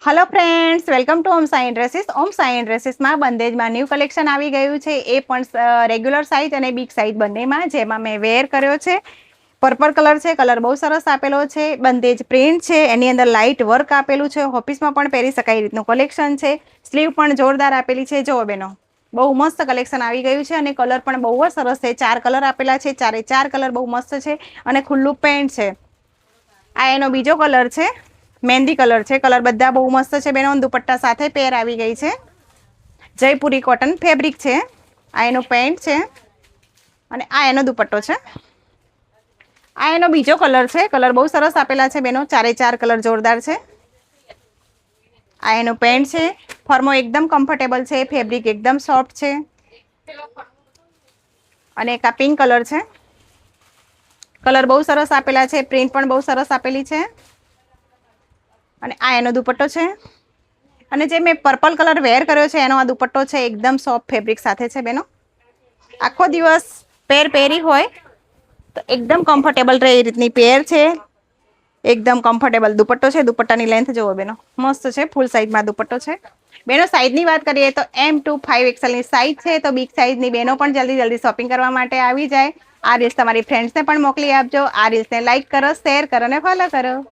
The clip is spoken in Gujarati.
Hello friends, welcome to Om Sai dresses. Om Sai ड्रेसेसમાં બંદેજમાં ન્યૂ કલેક્શન આવી ગયું છે, એ પણ રેગ્યુલર સાઇઝ અને બિગ સાઇઝ બંનેમાં, જેમાં મેં વેર કર્યો છે। પર્પલ કલર છે, કલર બહુ સરસ આપેલો છે, બંદેજ પ્રિન્ટ છે, એની અંદર લાઇટ વર્ક આપેલું છે, ઓફિસમાં પણ પહેરી શકાય રીતનું કલેક્શન છે। સ્લીવ પણ જોરદાર આપેલી છે, જો બેનો બહુ મસ્ત કલેક્શન આવી ગયું છે અને કલર પણ બહુ જ સરસ છે। 4 કલર આપેલા છે, ચારે ચાર કલર બહુ મસ્ત છે અને ખુલ્લું પેન્ટ છે। આ એનો બીજો કલર છે, મહેંદી કલર છે। કલર બધા બહુ મસ્ત છે બેનો, દુપટ્ટા સાથે પેર આવી ગઈ છે। જયપુરી કોટન ફેબ્રિક છે। આ એનો પેન્ટ છે અને આ એનો દુપટ્ટો છે। આ એનો બીજો કલર છે, કલર બહુ સરસ આપેલા છે બેનો, ચારે ચાર કલર જોરદાર છે। આ એનો પેન્ટ છે, ફર્મો એકદમ કમ્ફર્ટેબલ છે, ફેબ્રિક એકદમ સોફ્ટ છે અને એક આ પિંક કલર છે, કલર બહુ સરસ આપેલા છે, પ્રિન્ટ પણ બહુ સરસ આપેલી છે અને આ એનો દુપટ્ટો છે અને જે મેં પર્પલ કલર વેર કર્યો છે એનો આ દુપટ્ટો છે, એકદમ સોફ્ટ ફેબ્રિક સાથે છે બેનો। આખો દિવસ પહેરી હોય તો એકદમ કમ્ફર્ટેબલ રહે એ રીતની પેર છે, એકદમ કમ્ફર્ટેબલ દુપટ્ટો છે। દુપટ્ટાની લેન્થ જોવો બેનો, મસ્ત છે, ફૂલ સાઇઝમાં દુપટ્ટો છે બેનો। સાઇઝની વાત કરીએ તો M to 5XL ની સાઇઝ છે, તો બિગ સાઇઝની બેનો પણ જલ્દી શોપિંગ કરવા માટે આવી જાય। આ રીલ્સ તમારી ફ્રેન્ડ્સને પણ મોકલી આપજો। આ રીલ્સને લાઇક કરો, શેર કરો અને ફોલો કરો।